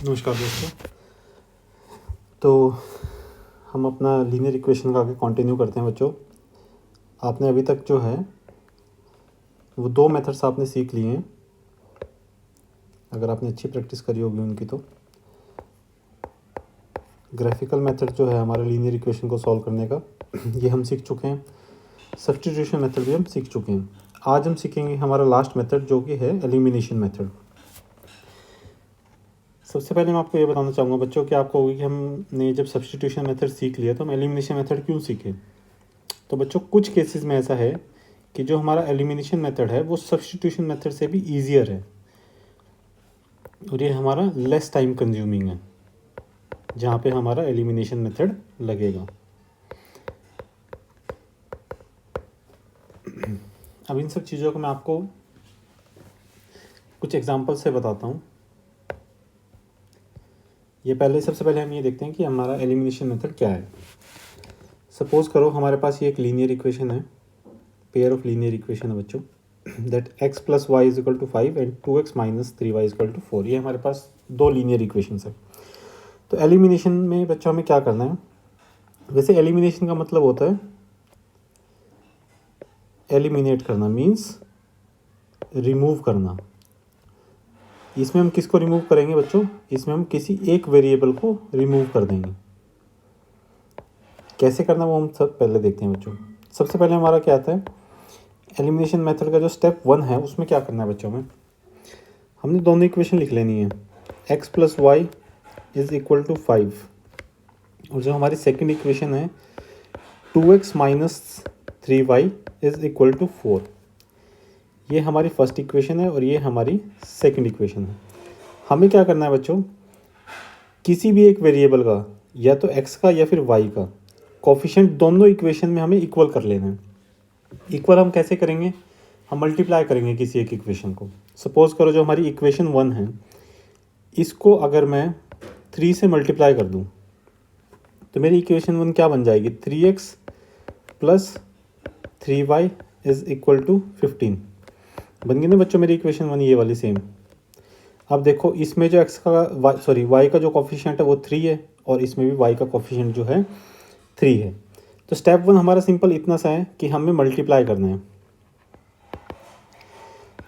नमस्कार दोस्तों। तो हम अपना लीनियर इक्वेशन का आगे कंटिन्यू करते हैं बच्चों। आपने अभी तक जो है वो दो मेथड्स आपने सीख लिए हैं, अगर आपने अच्छी प्रैक्टिस करी होगी उनकी। तो ग्राफिकल मेथड जो है हमारा लीनियर इक्वेशन को सॉल्व करने का ये हम सीख चुके हैं। सब्स्टिट्यूशन मेथड भी हम सीख चुके हैं। आज हम सीखेंगे हमारा लास्ट मेथड जो कि है एलिमिनेशन मेथड। सबसे पहले मैं आपको ये बताना चाहूँगा बच्चों कि आपको होगी कि हमने जब सब्स्टिट्यूशन मेथड सीख लिया तो हम एलिमिनेशन मेथड क्यों सीखे। तो बच्चों कुछ केसेस में ऐसा है कि जो हमारा एलिमिनेशन मेथड है वो सब्स्टिट्यूशन मेथड से भी ईजियर है और ये हमारा लेस टाइम कंज्यूमिंग है, जहाँ पे हमारा एलिमिनेशन मेथड लगेगा। अब इन सब चीज़ों को मैं आपको कुछ एग्जांपल से बताता हूँ। सबसे पहले हम ये देखते हैं कि हमारा एलिमिनेशन मेथड क्या है। सपोज करो हमारे पास ये एक लीनियर इक्वेशन है, पेयर ऑफ लीनियर इक्वेशन है बच्चों, that x plus y is equal to 5 and 2x minus 3y is equal to 4। ये हमारे पास दो लीनियर इक्वेशंस है। तो एलिमिनेशन में बच्चों हमें क्या करना है। वैसे एलिमिनेशन का मतलब होता है एलिमिनेट करना, मीन्स रिमूव करना। इसमें हम किसको रिमूव करेंगे बच्चों, इसमें हम किसी एक वेरिएबल को रिमूव कर देंगे। कैसे करना वो हम सब पहले देखते हैं बच्चों। सबसे पहले हमारा क्या आता है, एलिमिनेशन मेथड का जो स्टेप 1 है उसमें क्या करना है बच्चों में, हमने दोनों इक्वेशन लिख लेनी है। x plus y is equal to 5 और जो हमारी सेकंड इक्वेशन है 2x minus 3y is equal to 4। ये हमारी फर्स्ट इक्वेशन है और ये हमारी सेकंड इक्वेशन है। हमें क्या करना है बच्चों, किसी भी एक वेरिएबल का या तो x का या फिर y का कोफिशिएंट दोनों इक्वेशन में हमें इक्वल कर लेना है। इक्वल हम कैसे करेंगे, हम मल्टीप्लाई करेंगे किसी एक इक्वेशन को। सपोज करो जो हमारी इक्वेशन 1 है इसको अगर मैं 3 से मल्टीप्लाई कर दूं तो मेरी इक्वेशन 1 क्या बन जाएगी, 3x plus 3y is equal to 15 बन गई ना बच्चों मेरी इक्वेशन 1, ये वाली सेम। अब देखो इसमें जो y का जो कोफिशिएंट है वो 3 है और इसमें भी y का कोफिशिएंट जो है 3 है। तो स्टेप 1 हमारा सिंपल इतना सा है कि हमें मल्टीप्लाई करना है।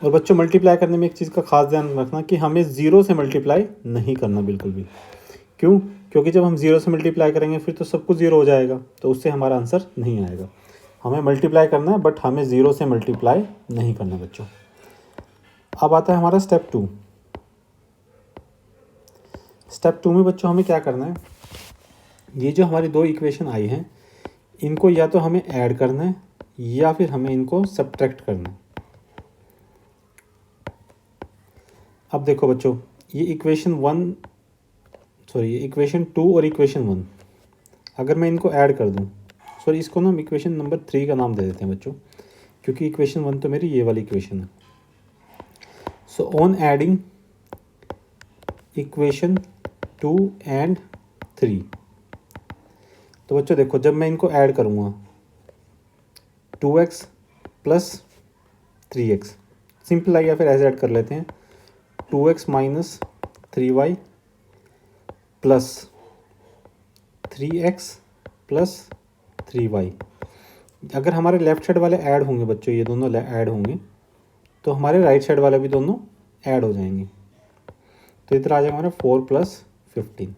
और बच्चों मल्टीप्लाई करने में एक चीज़ का खास ध्यान रखना कि हमें ज़ीरो से मल्टीप्लाई नहीं करना बिल्कुल भी। क्यों, क्योंकि जब हम ज़ीरो से मल्टीप्लाई करेंगे फिर तो सब कुछ ज़ीरो हो जाएगा, तो उससे हमारा आंसर नहीं आएगा। हमें मल्टीप्लाई करना है बट हमें ज़ीरो से मल्टीप्लाई नहीं करना बच्चों। अब आता है हमारा स्टेप 2। स्टेप 2 में बच्चों हमें क्या करना है, ये जो हमारी दो इक्वेशन आई हैं इनको या तो हमें ऐड करना है या फिर हमें इनको सब्ट्रैक्ट करना है। अब देखो बच्चों ये इक्वेशन 2 और इक्वेशन 1 अगर मैं इनको ऐड कर दूं, इसको ना हम इक्वेशन नंबर 3 का नाम दे देते हैं बच्चों, क्योंकि इक्वेशन 1 तो मेरी ये वाली इक्वेशन है। So on adding equation 2 and 3, तो बच्चों देखो जब मैं इनको ऐड करूँगा 2x प्लस 3x, सिंपल या फिर ऐसे ऐड कर लेते हैं 2x minus 3y plus 3x plus 3y। अगर हमारे लेफ्ट साइड वाले ऐड होंगे बच्चों, ये दोनों ऐड होंगे तो हमारे राइट साइड वाले भी दोनों ऐड हो जाएंगे। तो इधर आ जाएगा हमारा 4 प्लस 15,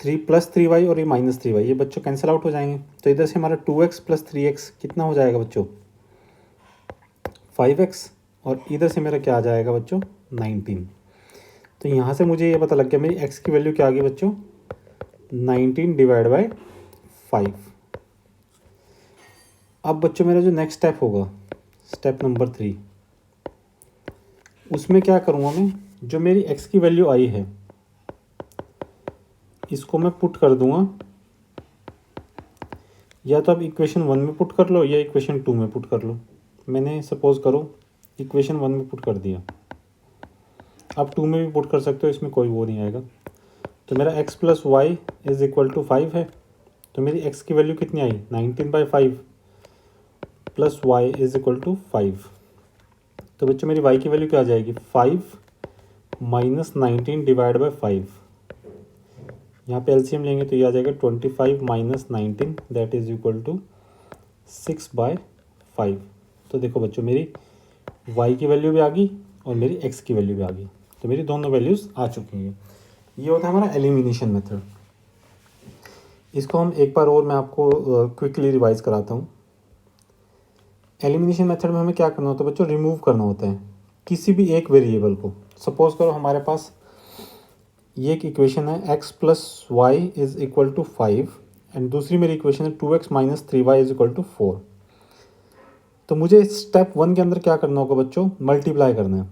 3 प्लस 3y और ये माइनस 3y, ये बच्चों कैंसिल आउट हो जाएंगे। तो इधर से हमारा 2x प्लस 3x कितना हो जाएगा बच्चों, 5x, और इधर से मेरा क्या आ जाएगा बच्चों, 19। तो यहाँ से मुझे ये पता लग गया मेरी x की वैल्यू क्या आ गई बच्चों, 19 डिवाइड बाई 5। अब बच्चों मेरा जो नेक्स्ट स्टेप होगा स्टेप नंबर 3, उसमें क्या करूँगा मैं, जो मेरी x की वैल्यू आई है इसको मैं पुट कर दूंगा, या तो आप इक्वेशन 1 में पुट कर लो या इक्वेशन 2 में पुट कर लो। मैंने सपोज करो इक्वेशन 1 में पुट कर दिया, आप 2 में भी पुट कर सकते हो, इसमें कोई वो नहीं आएगा। तो मेरा x plus y is equal to 5 है, तो मेरी x की वैल्यू कितनी आई, 19/5 plus y is equal to 5। तो बच्चों मेरी y की वैल्यू क्या आ जाएगी, 5 माइनस 19 डिवाइड बाई 5, यहाँ पे एलसीएम लेंगे तो ये आ जाएगा 25 minus 19 that is equal to 6/5। तो देखो बच्चों मेरी y की वैल्यू भी आ गई और मेरी x की वैल्यू भी आ गई, तो मेरी दोनों वैल्यूज़ आ चुकी हैं। ये होता है हमारा एलिमिनेशन मेथड। इसको हम एक बार और मैं आपको क्विकली रिवाइज कराता हूँ। एलिमिनेशन मेथड में हमें क्या करना होता है बच्चों, रिमूव करना होता है किसी भी एक वेरिएबल को। सपोज करो हमारे पास ये एक इक्वेशन है x plus y is equal to 5 and दूसरी मेरी इक्वेशन है 2x minus 3y is equal to 4। तो मुझे स्टेप 1 के अंदर क्या करना होगा बच्चों, मल्टीप्लाई करना है।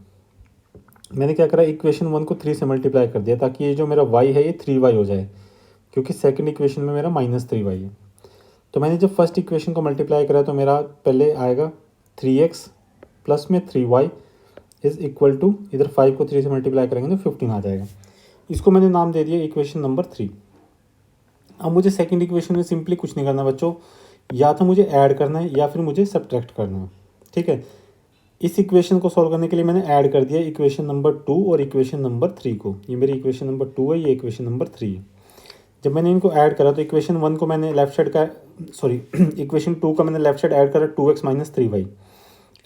मैंने क्या करा, इक्वेशन 1 को 3 से मल्टीप्लाई कर दिया ताकि ये जो मेरा y है ये 3y हो जाए, क्योंकि सेकंड इक्वेशन में मेरा माइनस 3y है। तो मैंने जब फर्स्ट इक्वेशन को मल्टीप्लाई करा तो मेरा पहले आएगा 3x प्लस में 3y इज इक्वल टू, इधर 5 को 3 से मल्टीप्लाई करेंगे तो 15 आ जाएगा। इसको मैंने नाम दे दिया इक्वेशन नंबर 3। अब मुझे सेकंड इक्वेशन में सिंपली कुछ नहीं करना बच्चों, या तो मुझे ऐड करना है या फिर मुझे सब्ट्रैक्ट करना है। ठीक है, इस इक्वेशन को सॉल्व करने के लिए मैंने ऐड कर दिया इक्वेशन नंबर 2 और इक्वेशन नंबर 3 को। ये मेरी इक्वेशन नंबर 2 है, ये इक्वेशन नंबर 3 है। जब मैंने इनको ऐड करा तो इक्वेशन 1 को मैंने लेफ्ट साइड का इक्वेशन 2 का मैंने लेफ्ट साइड ऐड करा 2x minus 3y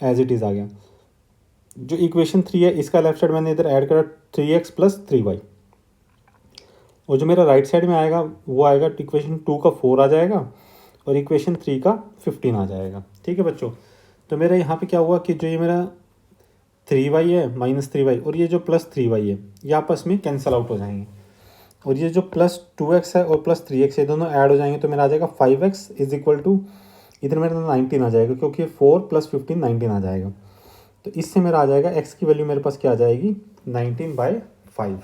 as it is आ गया। जो इक्वेशन 3 है इसका लेफ्ट साइड मैंने इधर ऐड करा 3x प्लस 3y, और जो मेरा राइट साइड में आएगा वो आएगा इक्वेशन 2 का 4 आ जाएगा और इक्वेशन 3 का 15 आ जाएगा। ठीक है बच्चों, तो मेरा यहाँ पे क्या हुआ कि जो ये मेरा 3y है माइनस 3y और ये जो प्लस 3y है ये आपस में कैंसिल आउट हो जाएंगे, और ये जो प्लस 2x है और प्लस 3x ये दोनों ऐड हो जाएंगे तो मेरा आ जाएगा 5x इज इक्वल टू, इधर मेरा 19 आ जाएगा क्योंकि 4 प्लस 15 19 आ जाएगा। तो इससे मेरा आ जाएगा x की वैल्यू मेरे पास क्या आ जाएगी 19/5।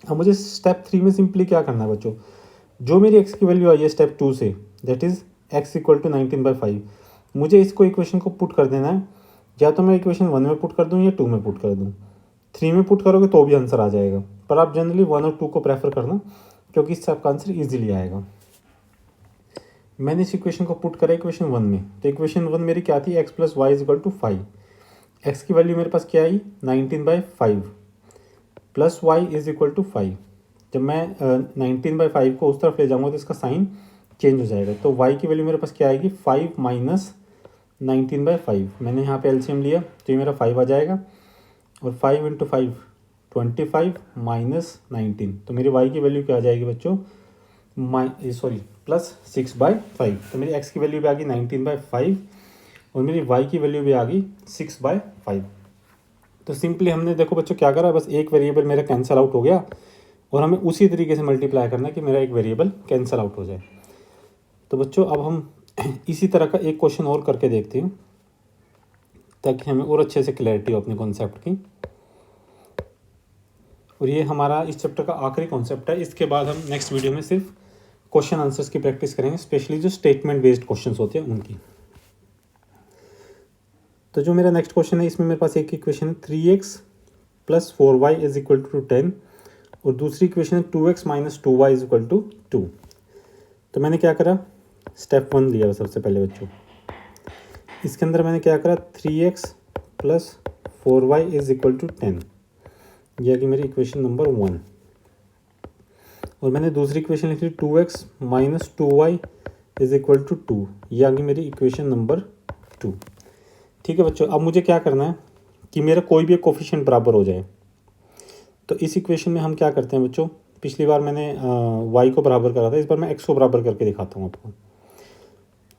अब मुझे स्टेप 3 में सिंपली क्या करना है बच्चों, जो मेरी x की वैल्यू आई है स्टेप 2 से दैट इज़ x इक्वल टू 19/5, मुझे इसको इक्वेशन को पुट कर देना है। या तो मैं इक्वेशन 1 में पुट कर दूँ या 2 में पुट कर दूँ। 3 में पुट करोगे तो भी आंसर आ जाएगा, पर आप जनरली 1 और 2 को प्रेफर करना क्योंकि इससे आपका आंसर ईजिली आएगा। मैंने इस इक्वेशन को पुट करा इक्वेशन 1 में, तो इक्वेशन 1 मेरी क्या थी, x plus y is equal to 5। X की वैल्यू मेरे पास क्या आई 19/5 plus y is equal to 5। जब मैं 19/5 को उस तरफ ले जाऊँगा तो इसका साइन चेंज हो जाएगा, तो y की वैल्यू मेरे पास क्या आएगी 5 माइनस 19/5। मैंने यहाँ पे एलसीएम लिया तो ये मेरा 5 आ जाएगा, और 5 इंटू 5 25 माइनस 19, तो मेरी y की वैल्यू क्या आ जाएगी बच्चों प्लस 6/5। तो मेरी x की वैल्यू भी आ गई 19/5 और मेरी y की वैल्यू भी आ गई 6/5। तो सिंपली हमने देखो बच्चों क्या करा, बस एक वेरिएबल मेरा कैंसिल आउट हो गया और हमें उसी तरीके से मल्टीप्लाई करना है कि मेरा एक वेरिएबल कैंसिल आउट हो जाए। तो बच्चों अब हम इसी तरह का एक क्वेश्चन और करके देखते हैं ताकि हमें और अच्छे से क्लैरिटी हो अपने कॉन्सेप्ट की। और ये हमारा इस चैप्टर का आखिरी कॉन्सेप्ट है। इसके बाद हम नेक्स्ट वीडियो में सिर्फ क्वेश्चन आंसर्स की प्रैक्टिस करेंगे, स्पेशली जो स्टेटमेंट बेस्ड क्वेश्चंस होते हैं उनकी। तो जो मेरा नेक्स्ट क्वेश्चन है इसमें मेरे पास एक इक्वेशन है 3x plus 4y is equal to 10 और दूसरी इक्वेशन है 2x minus 2y is equal to 2। तो मैंने क्या करा, स्टेप 1 लिया सबसे पहले बच्चों। इसके अंदर मैंने क्या करा 3x plus 4y is equal to 10, यह कि मेरी इक्वेशन नंबर 1। और मैंने दूसरी इक्वेशन लिखी 2x minus 2y is equal to 2, यह आ गई मेरी इक्वेशन नंबर 2। ठीक है बच्चों, अब मुझे क्या करना है कि मेरा कोई भी एक कोफिशिएंट बराबर हो जाए। तो इस इक्वेशन में हम क्या करते हैं बच्चों, पिछली बार मैंने y को बराबर करा था, इस बार मैं x को बराबर करके दिखाता हूँ आपको।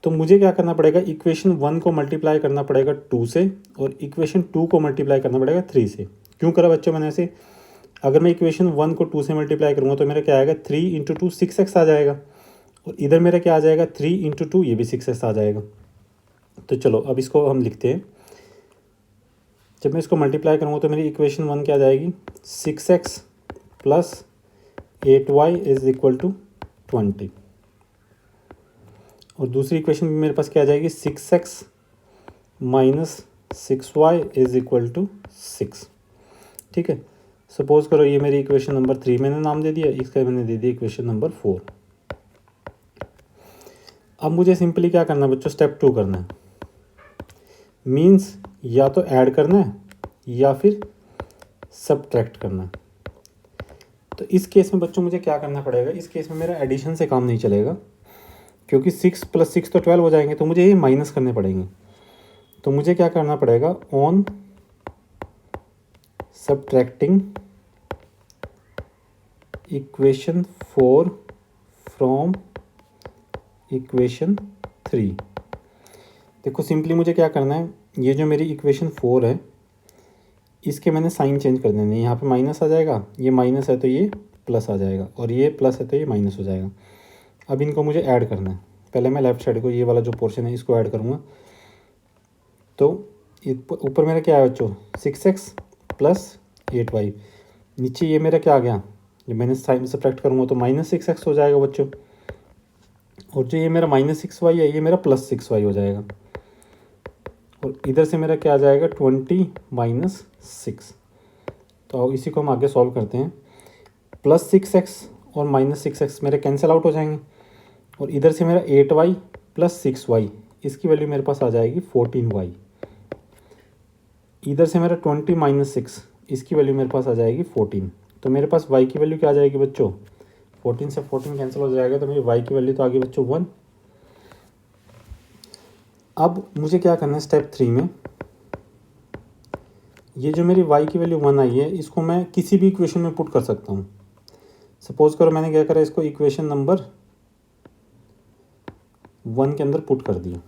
तो मुझे क्या करना पड़ेगा, इक्वेशन 1 को मल्टीप्लाई करना पड़ेगा 2 से और इक्वेशन 2 को मल्टीप्लाई करना पड़ेगा 3 से। क्यों करा बच्चों मैंने ऐसे, अगर मैं इक्वेशन 1 को 2 से मल्टीप्लाई करूँगा तो मेरा क्या आएगा 3 इंटू 2 6x आ जाएगा, और इधर मेरा क्या आ जाएगा 3 इंटू 2 ये भी 6x आ जाएगा। तो चलो अब इसको हम लिखते हैं। जब मैं इसको मल्टीप्लाई करूँगा तो मेरी इक्वेशन 1 क्या आ जाएगी 6x plus 8y is equal to 20, और दूसरी इक्वेशन मेरे पास क्या आ जाएगी 6x minus 6y is equal to 6। ठीक है, सपोज करो ये मेरी इक्वेशन नंबर 3 मैंने नाम दे दिया, इसका मैंने दे दिया इक्वेशन नंबर 4। अब मुझे सिंपली क्या करना है बच्चों, स्टेप 2 करना है। मीन्स या तो ऐड करना है या फिर सब्ट्रैक्ट करना। तो इस केस में बच्चों मुझे क्या करना पड़ेगा, इस केस में मेरा एडिशन से काम नहीं चलेगा, क्योंकि 6 + 6 तो 12 हो जाएंगे, तो मुझे ये माइनस करने पड़ेंगे। तो मुझे क्या करना पड़ेगा, on subtracting equation 4 from equation 3। देखो सिंपली मुझे क्या करना है, ये जो मेरी इक्वेशन 4 है इसके मैंने साइन चेंज कर देने, यहाँ पे माइनस आ जाएगा, ये माइनस है तो ये प्लस आ जाएगा, और ये प्लस है तो ये माइनस हो जाएगा। अब इनको मुझे ऐड करना है। पहले मैं लेफ्ट साइड को, ये वाला जो पोर्शन है इसको ऐड करूँगा। तो ऊपर मेरा क्या है बच्चों, 6x + 8y। नीचे ये मेरा क्या आ गया, जब मैंने साइन सब्ट्रैक्ट करूँगा तो -6x हो जाएगा बच्चों, और जो ये मेरा -6y है ये मेरा +6y हो जाएगा, और इधर से मेरा क्या आ जाएगा 20 - 6। तो इसी को हम आगे सॉल्व करते हैं। +6x और -6x मेरे कैंसिल आउट हो जाएंगे, और इधर से मेरा 8y + 6y, इसकी वैल्यू मेरे पास आ जाएगी 14y। इधर से मेरा 20 - 6, इसकी वैल्यू मेरे पास आ जाएगी 14। तो मेरे पास y की वैल्यू क्या आ जाएगी बच्चों, 14 से 14 कैंसिल हो जाएगा, तो मेरी y की वैल्यू तो आ गई बच्चों 1। अब मुझे क्या करना है स्टेप 3 में, ये जो मेरी y की वैल्यू 1 आई है इसको मैं किसी भी इक्वेशन में पुट कर सकता हूँ। सपोज करो मैंने क्या करा, इसको इक्वेशन नंबर 1 के अंदर पुट कर दिया।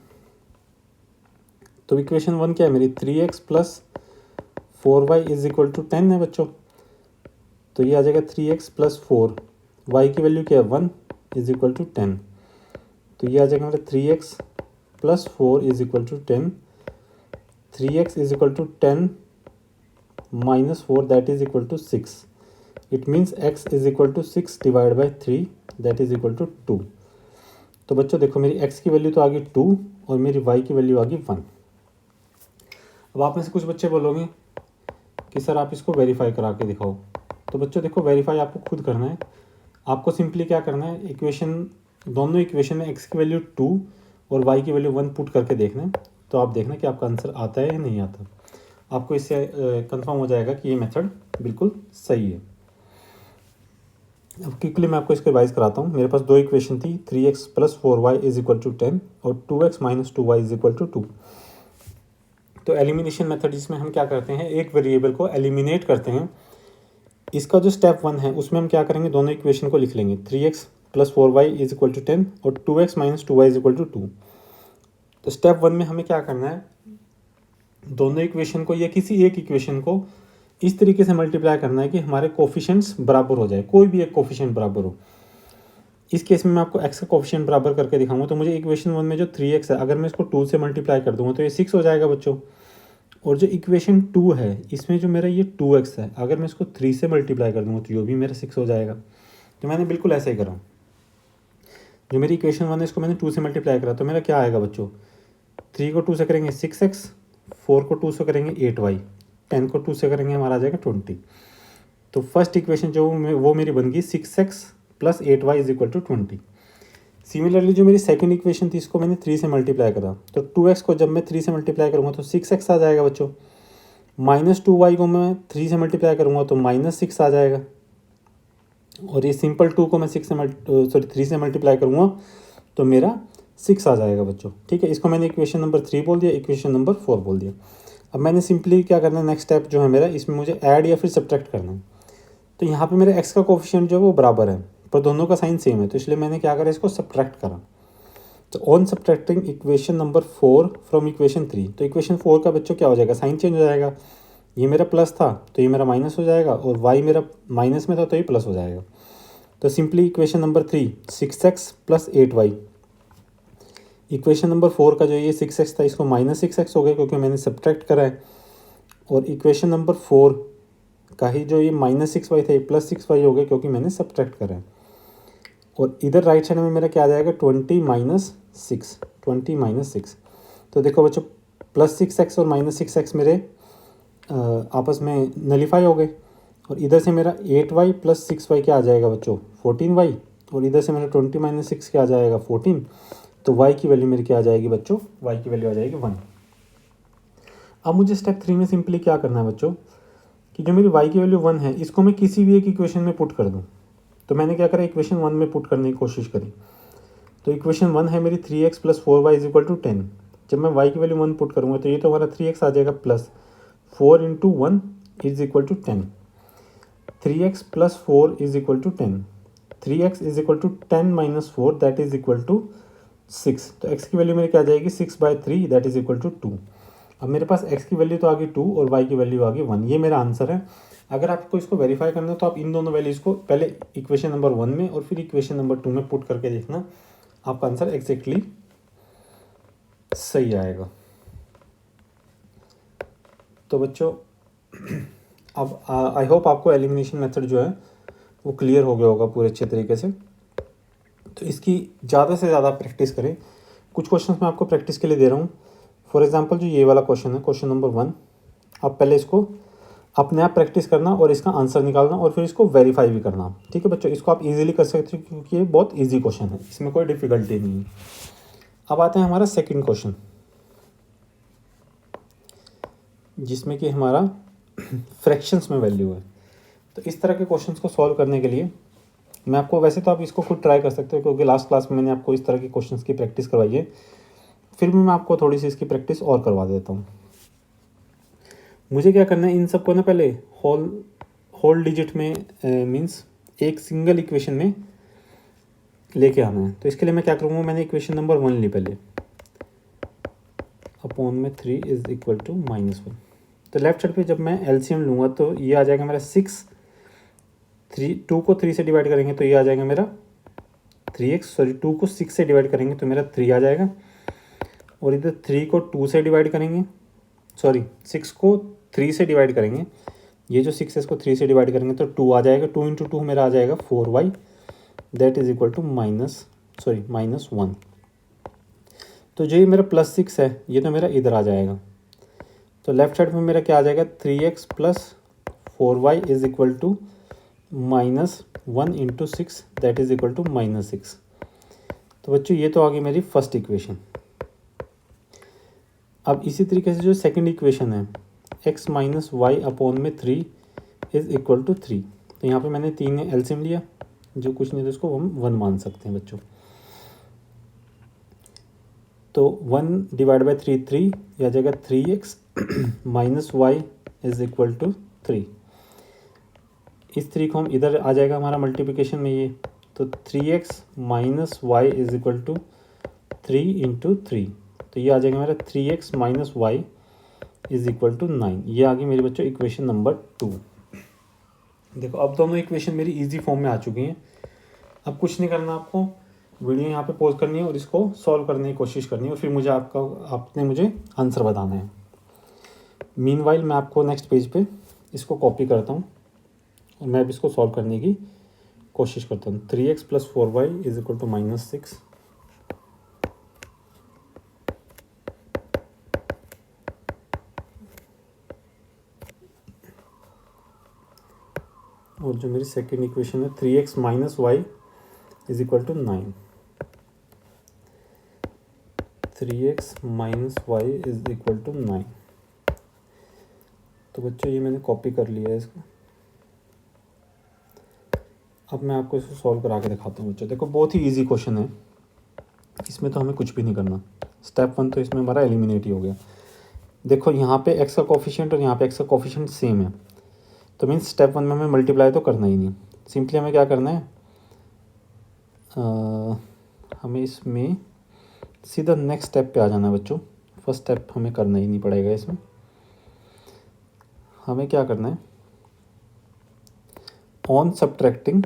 तो इक्वेशन 1 क्या है मेरी, 3x + 4y = 10 है बच्चों। तो ये आ जाएगा 3x + 4, y की वैल्यू क्या है 1 = 10। तो ये आ जाएगा मेरा 3x + 4 = 10, 3x = 10 - 4 that is equal to 6। It means x = 6 / 3 that is equal to 2। तो बच्चों देखो मेरी x की वैल्यू तो आ गई 2 और मेरी y की वैल्यू आ गई 1। अब आप में से कुछ बच्चे बोलोगे कि सर आप इसको वेरीफाई करा के दिखाओ। तो बच्चों देखो वेरीफाई आपको खुद करना है। आपको सिंपली क्या करना है, इक्वेशन, दोनों इक्वेशन में x की वैल्यू 2 और y की वैल्यू 1 पुट करके देखना है। तो आप देखना कि आपका आंसर आता है या नहीं आता। आपको इससे कंफर्म हो जाएगा कि ये मेथड बिल्कुल सही है। अब क्विकली मैं आपको इसको रिवाइज कराता हूँ। मेरे पास दो इक्वेशन थी, 3x + 4y = 10 और 2x - 2y = 2। तो एलिमिनेशन मेथड जिसमें हम क्या करते हैं, एक वेरिएबल को एलिमिनेट करते हैं। इसका जो स्टेप 1 है उसमें हम क्या करेंगे, दोनों इक्वेशन को लिख लेंगे, 3x + 4y = 10 और 2x - 2y = 2। तो स्टेप 1 में हमें क्या करना है, दोनों इक्वेशन को या किसी एक इक्वेशन को इस तरीके से मल्टीप्लाई करना है कि हमारे कोफिशिएंट्स बराबर हो जाए, कोई भी एक कोफिशिएंट बराबर हो। इस केस में मैं आपको x का कोफिशिएंट बराबर करके दिखाऊंगा। तो मुझे इक्वेशन 1 में जो 3x है, अगर मैं इसको 2 से मल्टीप्लाई कर दूंगा तो ये 6 हो जाएगा बच्चों। और जो इक्वेशन 2 है इसमें जो मेरा ये 2x है, अगर मैं इसको 3 से मल्टीप्लाई कर दूंगा तो ये भी मेरा 6 हो जाएगा। तो मैंने बिल्कुल ऐसे ही करा, जो मेरी इक्वेशन 1 है इसको मैंने 2 से मल्टीप्लाई करा, तो मेरा क्या आएगा बच्चों, 3 को 2 से करेंगे 6x, 4 को 2 से करेंगे 8y, 10 को 2 से करेंगे हमारा आ जाएगा 20। तो फर्स्ट इक्वेशन जो वो मेरी बन गई 6x + 8y = 20। सिमिलरली जो मेरी सेकंड इक्वेशन थी इसको मैंने 3 से मल्टीप्लाई करा, तो 2x को जब मैं 3 से मल्टीप्लाई करूँगा तो 6x आ जाएगा बच्चों। -2y को मैं 3 से मल्टीप्लाई करूँगा तो -6 आ जाएगा। और ये सिंपल 2 को मैं 3 से मल्टीप्लाई करूँगा तो मेरा 6 आ जाएगा बच्चों। ठीक है, इसको मैंने इक्वेशन नंबर 3 बोल दिया, इक्वेशन नंबर 4 बोल दिया। अब मैंने सिंपली क्या करना है, नेक्स्ट स्टेप जो है मेरा, इसमें मुझे ऐड या फिर सब्ट्रैक्ट करना है। तो यहाँ पे मेरे x का कोफिशिएंट जो है वो बराबर है, पर दोनों का साइन सेम है, तो इसलिए मैंने क्या करा, इसको सब्ट्रैक्ट करा। तो on subtracting equation number 4 from equation 3, तो इक्वेशन 4 का बच्चों क्या हो जाएगा, साइन चेंज हो जाएगा। ये मेरा प्लस था तो ये मेरा माइनस हो जाएगा, और y मेरा माइनस में था तो ये प्लस हो जाएगा। तो simply equation number 3 6x + 8y, equation number 4 का जो ये 6x था इसको -6x हो गया क्योंकि मैंने सब्ट्रैक्ट करा है। और इक्वेशन नंबर 4 का ही जो ये -6y था ये +6y हो गया क्योंकि मैंने सब्ट्रैक्ट करा है। और इधर राइट साइड में मेरा क्या आ जाएगा 20 - 6। तो देखो बच्चों +6x और -6x मेरे आपस में नलीफाई हो गए। और इधर से मेरा 8y + 6y क्या आ जाएगा बच्चों 14y, और इधर से मेरा 20 - 6 क्या आ जाएगा 14। तो y की वैल्यू मेरी क्या आ जाएगी बच्चों, y की वैल्यू आ जाएगी 1। अब मुझे स्टेप 3 में सिंपली क्या करना है बच्चों, कि जो मेरी y की वैल्यू 1 है इसको मैं किसी भी एक इक्वेशन में पुट कर दूं। तो मैंने क्या करा, इक्वेशन 1 में पुट करने की कोशिश करी। तो इक्वेशन 1 है मेरी 3x + 4y = 10। जब मैं y की वैल्यू 1 पुट करूँगा तो ये तो हमारा 3x आ जाएगा plus 4 × 1 = 10। 3x + 4 = 10। 3x = 10 - 4 that is equal to 6। तो x की वैल्यू मेरी क्या आ जाएगी, 6/3 दैट इज इक्वल टू 2। अब मेरे पास x की वैल्यू तो आ गई 2 और y की वैल्यू आ गई 1। ये मेरा आंसर है। अगर आपको इसको वेरीफाई करना है तो आप इन दोनों वैल्यूज़ को पहले इक्वेशन नंबर 1 में और फिर इक्वेशन नंबर 2 में पुट करके देखना, आपका आंसर एग्जैक्टली सही आएगा। तो बच्चों अब आई होप आपको एलिमिनेशन मेथड जो है वो क्लियर हो गया होगा पूरे अच्छे तरीके से। तो इसकी ज़्यादा से ज़्यादा प्रैक्टिस करें। कुछ क्वेश्चन मैं आपको प्रैक्टिस के लिए दे रहा हूँ। फॉर एग्जांपल जो ये वाला क्वेश्चन है, क्वेश्चन नंबर 1, आप पहले इसको अपने आप प्रैक्टिस करना और इसका आंसर निकालना और फिर इसको वेरीफाई भी करना। ठीक है बच्चों, इसको आप इजीली कर सकते हो क्योंकि ये बहुत इजी क्वेश्चन है, इसमें कोई डिफिकल्टी नहीं है। अब आते हैं हमारा सेकंड क्वेश्चन, जिसमें कि हमारा फ्रैक्शंस में वैल्यू है। तो इस तरह के क्वेश्चंस को सॉल्व करने के लिए मैं आपको, वैसे तो आप इसको खुद ट्राई कर सकते हो क्योंकि लास्ट क्लास में मैंने आपको इस तरह के क्वेश्चंस की प्रैक्टिस करवाई है, फिर भी मैं आपको थोड़ी सी इसकी प्रैक्टिस और करवा देता हूँ। मुझे क्या करना है, इन सबको ना पहले होल डिजिट में मीन्स एक सिंगल इक्वेशन में लेके आना है। तो इसके लिए मैं क्या करूँगा, मैंने इक्वेशन नंबर 1 ली पहले, अपॉन में 3 = -1। तो लेफ्ट साइड पे जब मैं एलसीएम लूँगा तो ये आ जाएगा मेरा 6। 2 को 3 से डिवाइड करेंगे तो ये आ जाएगा मेरा 3x, सॉरी 2 को 6 से डिवाइड करेंगे तो मेरा 3 आ जाएगा। और इधर 3 को 2 से डिवाइड करेंगे, सॉरी 6 को 3 से डिवाइड करेंगे, ये जो 6 है इसको 3 से डिवाइड करेंगे तो 2 आ जाएगा। 2 × 2 मेरा आ जाएगा 4y that is equal to -1। तो जो ये मेरा +6 है ये तो मेरा इधर आ जाएगा। तो लेफ्ट साइड में मेरा क्या आ जाएगा, 3x + 4y = -1 × 6 that is equal to -6। तो बच्चों ये तो आ गई मेरी फर्स्ट इक्वेशन। अब इसी तरीके से जो सेकंड इक्वेशन है, x - y अपॉन में 3 = 3। तो यहाँ पे मैंने 3 एलसीएम लिया, जो कुछ नहीं तो उसको हम 1 मान सकते हैं बच्चों। तो 1 / 3 3 या जगह 3x - y = 3। इस 3 को हम इधर आ जाएगा हमारा मल्टीप्लिकेशन में ये, तो 3x - y = 3 × 3। तो ये आ जाएगा मेरा 3x - y = 9। ये आ गई मेरी बच्चों इक्वेशन नंबर 2। देखो अब दोनों इक्वेशन मेरी इजी फॉर्म में आ चुकी हैं। अब कुछ नहीं करना, आपको वीडियो यहाँ पे पॉज करनी है और इसको सॉल्व करने की कोशिश करनी है और फिर मुझे आपने मुझे आंसर बताना है। मीनवाइल मैं आपको नेक्स्ट पेज पे इसको कॉपी करता हूँ और मैं अब इसको सॉल्व करने की कोशिश करता हूँ। 3x + 4y = -6। और जो मेरी सेकेंड इक्वेशन है 3x - y = 9। 3x - y = 9। तो बच्चों ये मैंने कॉपी कर लिया है इसको। अब मैं आपको इसको सॉल्व करा के दिखाता हूँ बच्चों। देखो बहुत ही इजी क्वेश्चन है, इसमें तो हमें कुछ भी नहीं करना। स्टेप 1 तो इसमें हमारा एलिमिनेट ही हो गया। देखो यहाँ पे x का कोफिशिएंट और यहाँ पे x का कोफिशिएंट सेम है, तो मीन्स स्टेप 1 में हमें मल्टीप्लाई तो करना ही नहीं। सिंपली हमें क्या करना है, हमें इसमें सीधा नेक्स्ट स्टेप पे आ जाना है बच्चों। फर्स्ट स्टेप हमें करना ही नहीं पड़ेगा। इसमें हमें क्या करना है, on subtracting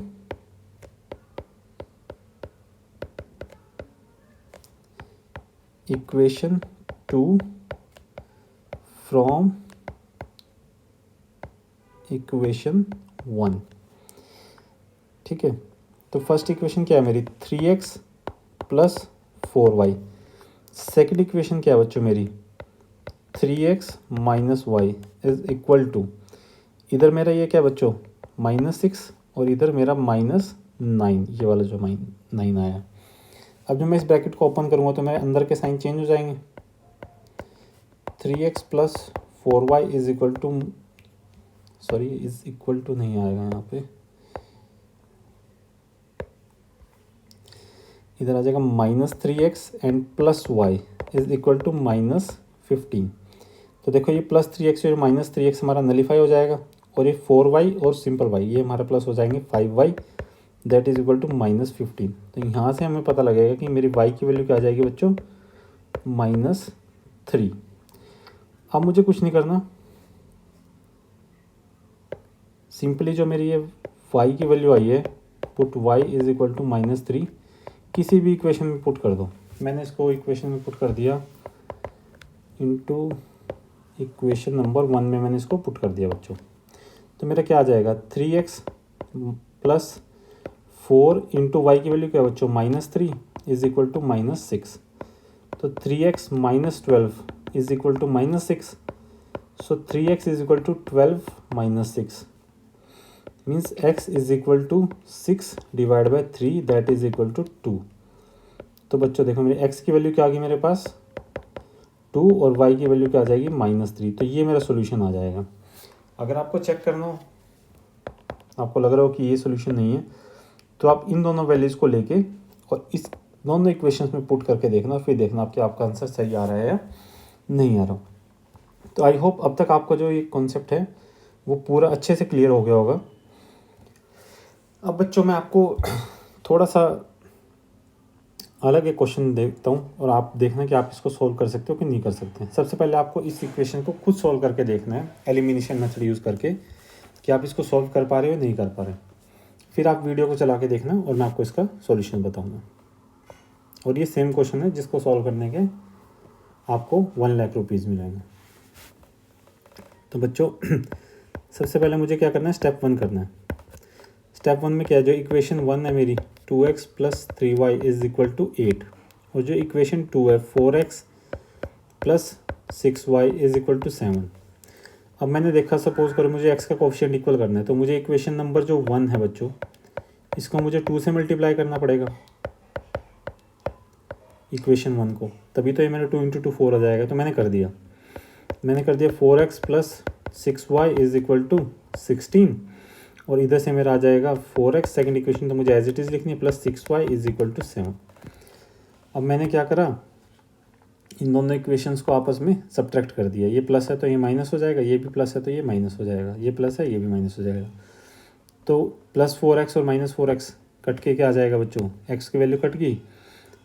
equation 2 from equation 1। ठीक है, तो फर्स्ट इक्वेशन क्या है मेरी, 3x + 4y। सेकेंड इक्वेशन क्या है बच्चों मेरी, 3x - y = इधर मेरा ये क्या है बच्चों, -6 और इधर मेरा -9, ये वाला जो 9 आया। अब जब मैं इस ब्रैकेट को ओपन करूँगा तो मेरे अंदर के साइन चेंज हो जाएंगे। 3x + 4y = sorry is equal to नहीं आएगा यहाँ पे, इधर आ जाएगा -3x and +y is equal to -15। तो देखो ये +3x और -3x हमारा नलीफाई हो जाएगा, और ये 4y और सिंपल y ये हमारा प्लस हो जाएंगे 5y that is equal to -15। तो यहाँ से हमें पता लगेगा कि मेरी y की वैल्यू क्या आ जाएगी बच्चों, -3। अब मुझे कुछ नहीं करना, सिंपली जो मेरी ये y की वैल्यू आई है, put y is equal to -3 किसी भी इक्वेशन में पुट कर दो। मैंने इसको इक्वेशन में पुट कर दिया, इनटू इक्वेशन नंबर 1 में मैंने इसको पुट कर दिया बच्चों। तो मेरा क्या आ जाएगा, 3x + 4 इंटू वाई की वैल्यू क्या है बच्चों, -3 इज इक्वल टू -6। तो 3x - 12 is equal to -6। So 3x is equal to 12 - 6 means x is equal to 6 divide by 3 that is equal to 2। तो बच्चों देखो मेरे x की वैल्यू क्या आ गई मेरे पास 2 और y की वैल्यू क्या आ जाएगी -3। तो ये मेरा सोल्यूशन आ जाएगा। अगर आपको चेक करना हो, आपको लग रहा हो कि ये सोल्यूशन नहीं है, तो आप इन दोनों वैल्यूज़ को लेके और इस दोनों इक्वेशंस में पुट करके देखना, फिर देखना कि आपका आंसर सही आ रहा है या नहीं आ रहा। तो आई होप अब तक आपका जो ये कॉन्सेप्ट है वो पूरा अच्छे से क्लियर हो गया होगा। अब बच्चों मैं आपको थोड़ा सा अलग एक क्वेश्चन देखता हूँ और आप देखना कि आप इसको सोल्व कर सकते हो कि नहीं कर सकते। सबसे पहले आपको इस इक्वेशन को खुद सोल्व करके देखना है एलिमिनेशन मेथड यूज़ करके कि आप इसको सोल्व कर पा रहे हो नहीं कर पा रहे। फिर आप वीडियो को चला के देखना और मैं आपको इसका सॉल्यूशन बताऊंगा। और ये सेम क्वेश्चन है जिसको सॉल्व करने के आपको 1 लाख रुपीज़ मिलेंगे। तो बच्चों सबसे पहले मुझे क्या करना है, स्टेप 1 करना है। स्टेप 1 में क्या है, जो इक्वेशन 1 है मेरी 2x + 3y is equal to 8, और जो इक्वेशन 2 है 4x + 6y is equal to 7। अब मैंने देखा सपोज करो मुझे x का कोफिशिएंट इक्वल करना है, तो मुझे इक्वेशन नंबर जो 1 है बच्चों इसको मुझे 2 से मल्टीप्लाई करना पड़ेगा इक्वेशन 1 को, तभी तो ये मेरा 2 × 2 4 आ जाएगा। तो मैंने कर दिया 4x + 6y is equal to 16, और इधर से मेरा आ जाएगा 4x, सेकंड इक्वेशन तो मुझे एज इट इज़ लिखनी है, +6y इज इक्वल टू 7। अब मैंने क्या करा, इन दोनों इक्वेशंस को आपस में सब्ट्रैक्ट कर दिया। ये प्लस है तो ये माइनस हो जाएगा, ये भी प्लस है तो ये माइनस हो जाएगा, ये प्लस है ये भी माइनस हो जाएगा। तो +4x और -4x कट के क्या आ जाएगा बच्चों, x की वैल्यू कट गई,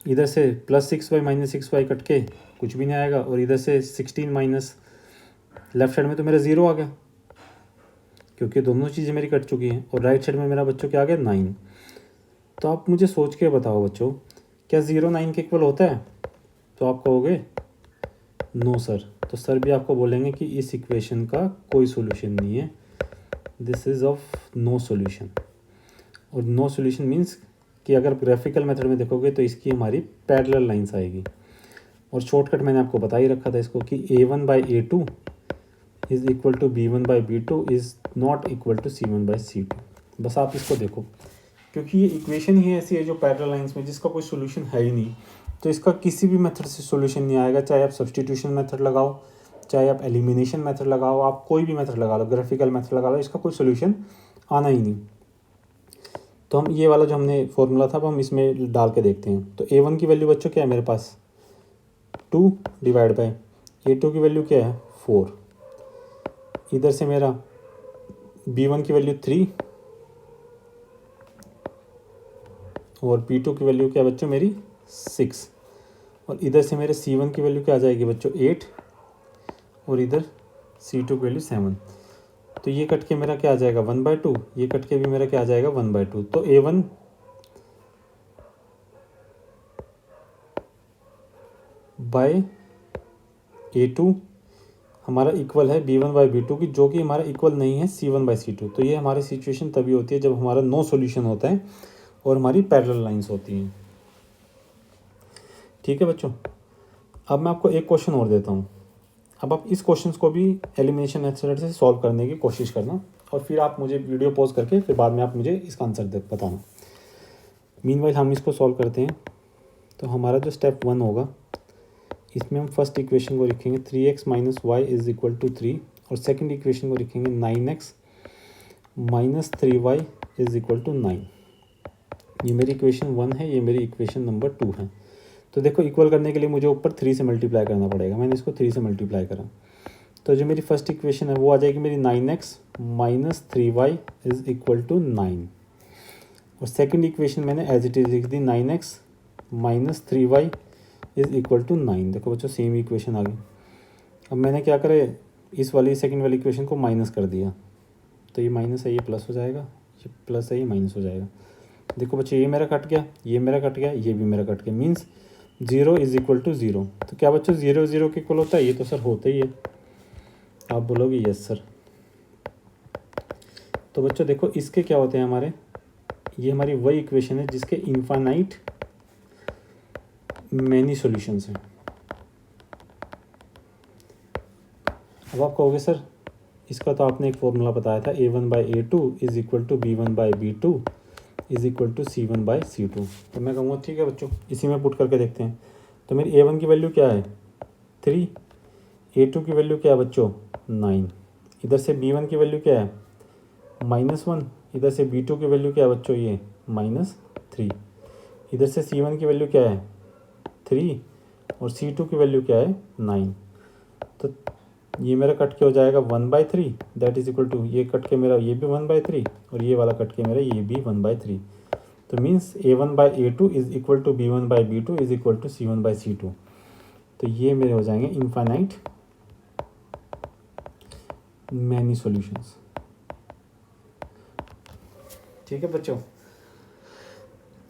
इधर से +6y - 6y कट के कुछ भी नहीं आएगा, और इधर से 16 माइनस लेफ्ट साइड में तो मेरा 0 आ गया क्योंकि दोनों चीज़ें मेरी कट चुकी हैं, और राइट साइड में मेरा बच्चों क्या आ गया 9। तो आप मुझे सोच के बताओ बच्चों, क्या 0 9 के इक्वल होता है? तो आप कहोगे नो सर। तो सर भी आपको बोलेंगे कि इस इक्वेशन का कोई सोल्यूशन नहीं है, this is of no solution. और नो सोल्यूशन मीन्स कि अगर ग्राफिकल मेथड में देखोगे तो इसकी हमारी पैरेलल लाइंस आएगी। और शॉर्टकट मैंने आपको बता ही रखा था इसको कि A1/A2 is equal to B1/B2 is not equal to C1/C2। बस आप इसको देखो, क्योंकि ये इक्वेशन ही ऐसी है जो पैरेलल लाइंस में जिसका कोई सोल्यूशन है ही नहीं, तो इसका किसी भी मेथड से सोल्यूशन नहीं आएगा। चाहे आप सब्स्टिट्यूशन मेथड लगाओ, चाहे आप एलिमिनेशन मेथड लगाओ, आप कोई भी मेथड लगा लो, ग्राफिकल मेथड लगा लो, इसका कोई सोल्यूशन आना ही नहीं। तो हम ये वाला जो हमने फॉर्मूला था अब हम इसमें डाल के देखते हैं। तो A1 की वैल्यू बच्चों क्या है मेरे पास 2 डिवाइड बाय A2 की वैल्यू क्या है 4, इधर से मेरा B1 की वैल्यू 3 और B2 की वैल्यू क्या है बच्चों मेरी 6, और इधर से मेरे C1 की वैल्यू क्या आ जाएगी बच्चों 8, और इधर C2 की वैल्यू 7। तो ये कट के मेरा क्या आ जाएगा 1/2, ये कट के भी मेरा क्या आ जाएगा 1/2। तो A1 बाय A2 हमारा इक्वल है B1/B2 की, जो कि हमारा इक्वल नहीं है C1/C2। तो ये हमारी सिचुएशन तभी होती है जब हमारा नो सॉल्यूशन होता है और हमारी पैरेलल लाइंस होती हैं। ठीक है बच्चों, अब मैं आपको एक क्वेश्चन और देता हूँ। अब आप इस क्वेश्चन को भी एलिमिनेशन मेथड से सॉल्व करने की कोशिश करना, और फिर आप मुझे वीडियो पॉज करके फिर बाद में आप मुझे इसका आंसर बताना। मीनवाइल हम इसको सॉल्व करते हैं। तो हमारा जो स्टेप 1 होगा इसमें हम फर्स्ट इक्वेशन को लिखेंगे 3x - y is equal to 3, और सेकंड इक्वेशन को लिखेंगे 9x -3y is equal to 9। ये मेरी इक्वेशन 1 है, ये मेरी इक्वेशन नंबर 2 है। तो देखो इक्वल करने के लिए मुझे ऊपर 3 से मल्टीप्लाई करना पड़ेगा। मैंने इसको 3 से मल्टीप्लाई करा, तो जो मेरी फर्स्ट इक्वेशन है वो आ जाएगी मेरी 9x minus 3y is equal to 9। और सेकंड इक्वेशन मैंने एज इट इज़ लिख दी 9x minus 3y is equal to 9। देखो बच्चों सेम इक्वेशन आ गई। अब मैंने क्या करे, इस वाली सेकंड वाली इक्वेशन को माइनस कर दिया, तो ये माइनस है ये प्लस हो जाएगा, ये प्लस है ये माइनस हो जाएगा। देखो बच्चों ये मेरा कट गया, ये मेरा कट गया, ये भी मेरा कट गया, मीन्स 0 इज़ इक्वल टू 0। तो क्या बच्चों 0 0 के इक्वल होता है? ये तो सर होता ही है। आप बोलोगे यस सर। तो बच्चों देखो इसके क्या होते हैं हमारे, ये हमारी वही इक्वेशन है जिसके इनफाइनाइट मैनी सॉल्यूशंस हैं। अब आप कहोगे सर इसका तो आपने एक फॉर्मूला बताया था a1/a2 is equal to b1/b2 is equal to c1/c2। तो मैं कहूँगा ठीक है बच्चों, इसी में पुट करके देखते हैं। तो मेरी a1 की वैल्यू क्या है 3, a2 की वैल्यू क्या है बच्चों 9, इधर से b1 की वैल्यू क्या है -1, इधर से b2 की वैल्यू क्या है बच्चों ये -3, इधर से c1 की वैल्यू क्या है 3 और c2 की वैल्यू क्या है 9। तो ये मेरा कट के हो जाएगा 1/3 दैट इज़ इक्वल टू, ये कट के मेरा ये भी 1/3 और ये वाला कट के मेरा ये भी 1/3। तो means a1/a2 is equal to b1/b2 is equal to c1/c2। तो ये मेरे हो जाएंगे इनफाइनाइट मैनी सॉल्यूशंस। ठीक है बच्चों,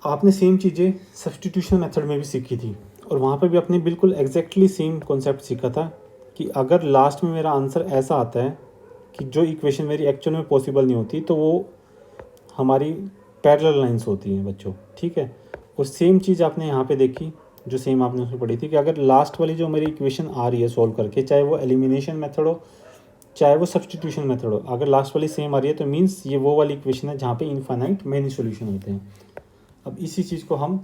आपने सेम चीज़ें सब्स्टिट्यूशन मेथड में भी सीखी थी और वहाँ पर भी आपने बिल्कुल एग्जैक्टली सेम कॉन्सेप्ट सीखा था कि अगर लास्ट में मेरा आंसर ऐसा आता है कि जो इक्वेशन मेरी एक्चुअल में पॉसिबल नहीं होती तो वो हमारी पैरेलल लाइंस होती हैं बच्चों। ठीक है, और सेम चीज़ आपने यहाँ पे देखी जो सेम आपने उसमें पढ़ी थी कि अगर लास्ट वाली जो मेरी इक्वेशन आ रही है सॉल्व करके, चाहे वो एलिमिनेशन मेथड हो चाहे वो सब्स्टिट्यूशन मेथड हो, अगर लास्ट वाली सेम आ रही है तो मीन्स ये वो वाली इक्वेशन है जहाँ पे इनफाइनाइट मेनी सॉल्यूशन होते हैं। अब इसी चीज़ को हम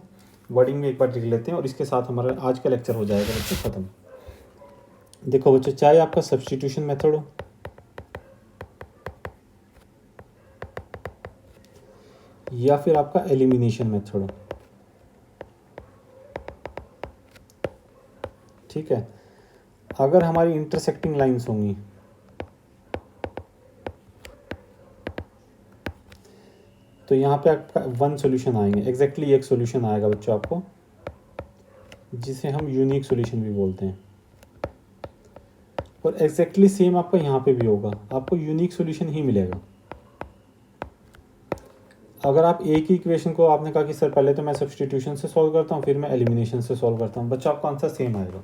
वर्डिंग में एक बार लिख लेते हैं और इसके साथ हमारा आज का लेक्चर हो जाएगा बच्चों ख़त्म। देखो बच्चों, चाहे आपका सब्स्टिट्यूशन मेथड हो या फिर आपका एलिमिनेशन मेथड हो, ठीक है, अगर हमारी इंटरसेक्टिंग लाइंस होंगी तो यहाँ पे आपका वन सॉल्यूशन आएंगे, एग्जैक्टली एक सॉल्यूशन आएगा बच्चों आपको, जिसे हम यूनिक सॉल्यूशन भी बोलते हैं। और एग्जैक्टली सेम आपका यहाँ पे भी होगा, आपको यूनिक सॉल्यूशन ही मिलेगा। अगर आप एक ही इक्वेशन को आपने कहा कि सर पहले तो मैं सब्स्टिट्यूशन से सॉल्व करता हूँ फिर मैं एलिमिनेशन से सॉल्व करता हूँ, बच्चा आपका आंसर सेम आएगा।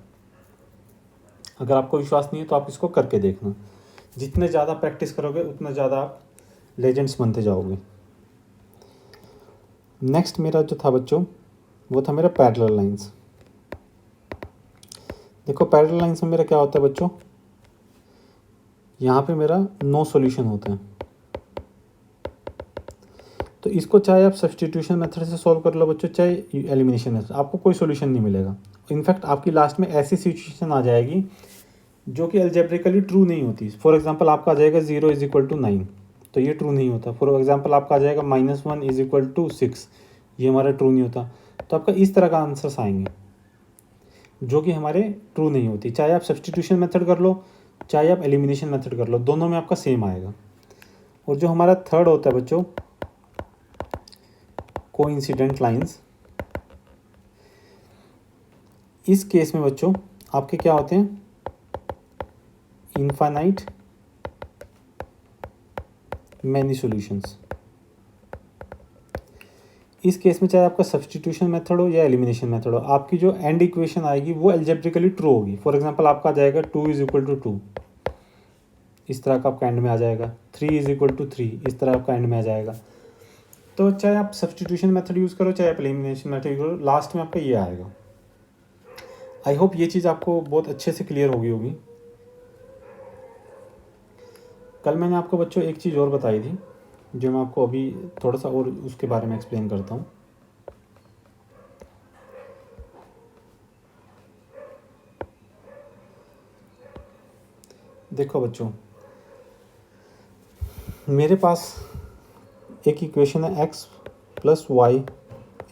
अगर आपको विश्वास नहीं है तो आप इसको करके देखना, जितने ज़्यादा प्रैक्टिस करोगे उतना ज़्यादा आप लेजेंड्स बनते जाओगे। नेक्स्ट मेरा जो था बच्चों वो था मेरा पैरेलल लाइंस। देखो पैरेलल लाइंस में मेरा क्या होता है बच्चों, यहाँ पे मेरा नो सॉल्यूशन होता है। तो इसको चाहे आप सब्स्टिट्यूशन मेथड से सॉल्व कर लो बच्चों, चाहे एलिमिनेशन मेथड, आपको कोई सॉल्यूशन नहीं मिलेगा। इनफैक्ट आपकी लास्ट में ऐसी सिचुएशन आ जाएगी जो कि अलजेब्रिकली ट्रू नहीं होती। फॉर एग्जांपल आपका आ जाएगा 0 इज इक्वल टू 9, तो ये ट्रू नहीं होता। फॉर एग्जांपल आपका आ जाएगा -1 इज इक्वल टू 6, ये हमारा ट्रू नहीं होता। तो आपका इस तरह का आंसर्स आएंगे जो कि हमारे ट्रू नहीं होती। चाहे आप सब्स्टिट्यूशन मेथड कर लो चाहे आप एलिमिनेशन मेथड कर लो, दोनों में आपका सेम आएगा। और जो हमारा थर्ड होता है बच्चों कोइंसिडेंट लाइंस, इस केस में बच्चों आपके क्या होते हैं इनफाइनाइट मैनी सॉल्यूशंस। इस केस में चाहे आपका सब्स्टिट्यूशन मेथड हो या एलिमिनेशन मेथड हो, आपकी जो एंड इक्वेशन आएगी वो अलजेब्रिकली ट्रू होगी। फॉर एग्जांपल आपका आ जाएगा 2 इज इक्वल टू 2, इस तरह का आपका एंड में आ जाएगा। 3 इज इक्वल टू 3, इस तरह आपका एंड में आ जाएगा। तो चाहे आप सब्स्टिट्यूशन मेथड यूज़ करो चाहे आप एलिमिनेशन मेथड यूज करो, लास्ट में आपका ये आएगा। आई होप ये चीज़ आपको बहुत अच्छे से क्लियर होगी। कल मैंने आपको बच्चों एक चीज़ और बताई थी जो मैं आपको अभी थोड़ा सा और उसके बारे में एक्सप्लेन करता हूँ। देखो बच्चों, मेरे पास एक इक्वेशन है x plus y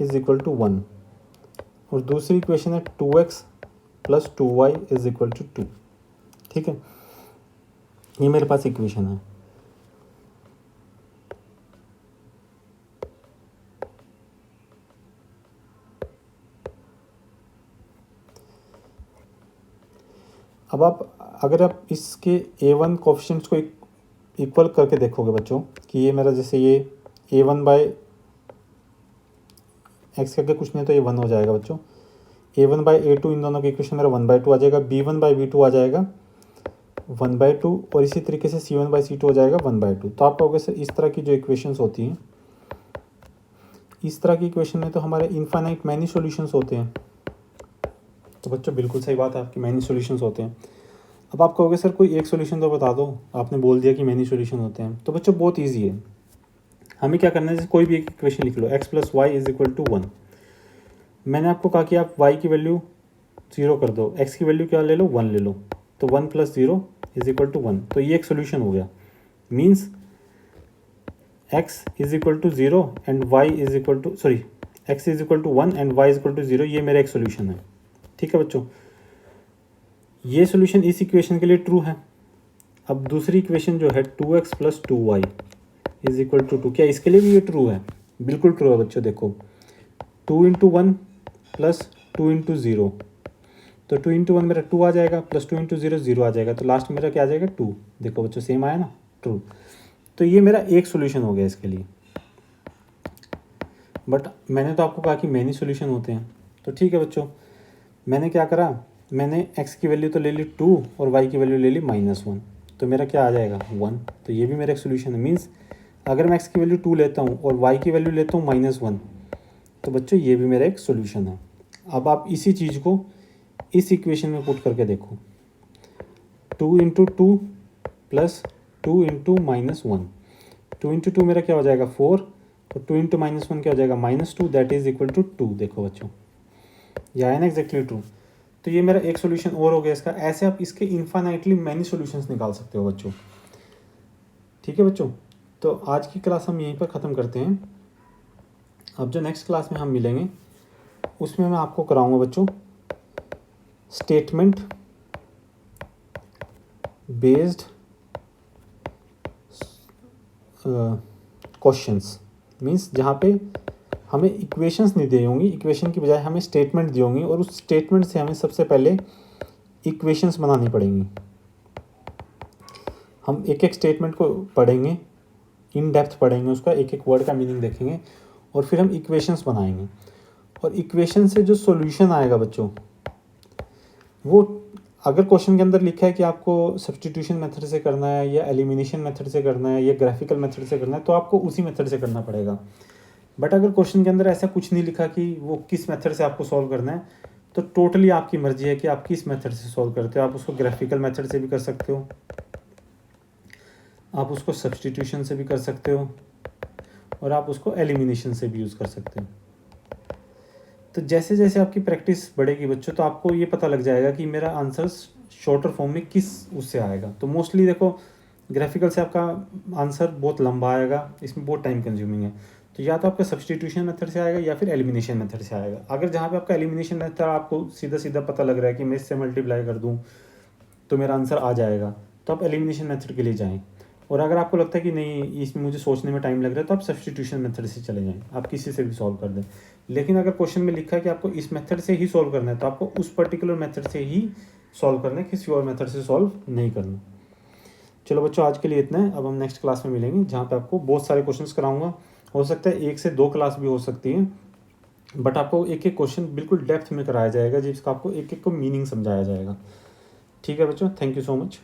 is equal to 1 और दूसरी इक्वेशन है 2x plus 2y is equal to 2। ठीक है, ये मेरे पास इक्वेशन है। अब अगर आप इसके a1 कोफिशिएंट्स को इक्वल करके देखोगे बच्चों कि ये मेरा जैसे ये a1 बाय एक्स करके कुछ नहीं तो ये 1 हो जाएगा बच्चों। a1 बाय a2 इन दोनों की इक्वेशन मेरा 1/2 आ जाएगा। b1 बाय b2 आ जाएगा 1/2 और इसी तरीके से c1 बाय c2 हो जाएगा 1/2। तो आप कहोगे सर इस तरह की जो इक्वेशंस होती हैं, इस तरह की इक्वेशन में तो हमारे इनफाइनाइट मैनी सॉल्यूशंस होते हैं। तो बच्चों बिल्कुल सही बात है, आपकी मैनी सॉल्यूशंस होते हैं। अब आप कहोगे सर कोई एक सॉल्यूशन तो बता दो, आपने बोल दिया कि मैनी सॉल्यूशन होते हैं। तो बच्चों बहुत ईजी है, हमें क्या करना है, जैसे कोई भी एक इक्वेशन लिख लो x plus y is equal to 1। मैंने आपको कहा कि आप y की वैल्यू 0 कर दो, x की वैल्यू क्या ले लो 1 ले लो, तो 1 प्लस 0 इज इक्वल टू 1। तो ये एक सोल्यूशन हो गया। Means x is equal to 0 and y is equal to x is equal to 1 and y is equal to 0, ये मेरा एक सोल्यूशन है। ठीक है बच्चों, ये सोल्यूशन इस इक्वेशन के लिए ट्रू है। अब दूसरी इक्वेशन जो है 2x plus 2y is equal to 2, क्या इसके लिए भी ये ट्रू है? बिल्कुल ट्रू है बच्चों। देखो 2 इंटू 1 प्लस 2 इंटू 0, तो 2 इंटू 1 मेरा 2 आ जाएगा, प्लस 2 इंटू 0 0 आ जाएगा, तो लास्ट मेरा क्या आ जाएगा 2। देखो बच्चों सेम आया ना, ट्रू। तो ये मेरा एक सोल्यूशन हो गया इसके लिए। बट मैंने तो आपको कहा कि मैनी सोल्यूशन होते हैं। तो ठीक है बच्चों, मैंने क्या करा, मैंने x की वैल्यू तो ले ली 2 और y की वैल्यू ले ली -1, तो मेरा क्या आ जाएगा 1। तो ये भी मेरा एक सोल्यूशन है। मीन्स अगर मैं x की वैल्यू 2 लेता हूँ और y की वैल्यू लेता हूँ -1, तो बच्चों ये भी मेरा एक सोल्यूशन है। अब आप इसी चीज़ को इस इक्वेशन में पुट करके देखो, 2 इंटू 2 प्लस 2 इंटू -1, 2 इंटू 2 मेरा क्या हो जाएगा 4 और 2 इंटू -1 क्या हो जाएगा -2, दैट इज इक्वल टू 2। देखो बच्चों ये आया ना एग्जैक्टली ट्रू। तो ये मेरा एक सोल्यूशन और हो गया इसका। ऐसे आप इसके इन्फाइनाइटली मैनी सॉल्यूशंस निकाल सकते हो बच्चों। ठीक है बच्चों, तो आज की क्लास हम यहीं पर ख़त्म करते हैं। अब जो नेक्स्ट क्लास में हम मिलेंगे उसमें मैं आपको कराऊंगा बच्चों स्टेटमेंट बेस्ड क्वेश्चंस। मीन्स जहाँ पे हमें इक्वेशंस नहीं दी होंगी, इक्वेशन की बजाय हमें स्टेटमेंट दी होंगी और उस स्टेटमेंट से हमें सबसे पहले इक्वेशंस बनानी पड़ेंगी। हम एक एक स्टेटमेंट को पढ़ेंगे, इन डेप्थ पढ़ेंगे, उसका एक एक वर्ड का मीनिंग देखेंगे और फिर हम इक्वेशंस बनाएंगे। और इक्वेशन से जो सॉल्यूशन आएगा बच्चों, वो अगर क्वेश्चन के अंदर लिखा है कि आपको सब्स्टिट्यूशन मेथड से करना है या एलिमिनेशन मेथड से करना है या ग्राफिकल मेथड से करना है, तो आपको उसी मेथड से करना पड़ेगा। बट अगर क्वेश्चन के अंदर ऐसा कुछ नहीं लिखा कि वो किस मेथड से आपको सॉल्व करना है, तो टोटली आपकी मर्जी है कि आप किस मेथड से सॉल्व करते हो। आप उसको ग्राफिकल मेथड से भी कर सकते हो, आप उसको सब्स्टिट्यूशन से भी कर सकते हो और आप उसको एलिमिनेशन से भी यूज़ कर सकते हो। तो जैसे जैसे आपकी प्रैक्टिस बढ़ेगी बच्चों, तो आपको ये पता लग जाएगा कि मेरा आंसर शॉर्टर फॉर्म में किस उससे आएगा। तो मोस्टली देखो ग्राफिकल से आपका आंसर बहुत लंबा आएगा, इसमें बहुत टाइम कंज्यूमिंग है। तो या तो आपका सब्स्टिट्यूशन मेथड से आएगा या फिर एलिमिनेशन मेथड से आएगा। अगर जहाँ पे आपका एलिमिनेशन मेथड आपको सीधा सीधा पता लग रहा है कि मैं इससे मल्टीप्लाई कर दूँ तो मेरा आंसर आ जाएगा, तो आप एलिमिनेशन मेथड के लिए जाएँ। और अगर आपको लगता है कि नहीं इसमें मुझे सोचने में टाइम लग रहा है, तो आप सब्स्टिट्यूशन मेथड से चले जाएँ, आप किसी से भी सॉल्व कर दें। लेकिन अगर क्वेश्चन में लिखा है कि आपको इस मेथड से ही सॉल्व करना है, तो आपको उस पर्टिकुलर मेथड से ही सॉल्व करना है, किसी और मेथड से सॉल्व नहीं करना। चलो बच्चों आज के लिए इतना है। अब हम नेक्स्ट क्लास में मिलेंगे जहाँ पे आपको बहुत सारे क्वेश्चंस कराऊंगा। हो सकता है 1 से 2 क्लास भी हो सकती है, बट आपको एक एक क्वेश्चन बिल्कुल डेप्थ में कराया जाएगा, जिसका आपको एक एक को मीनिंग समझाया जाएगा। ठीक है बच्चों, थैंक यू सो मच।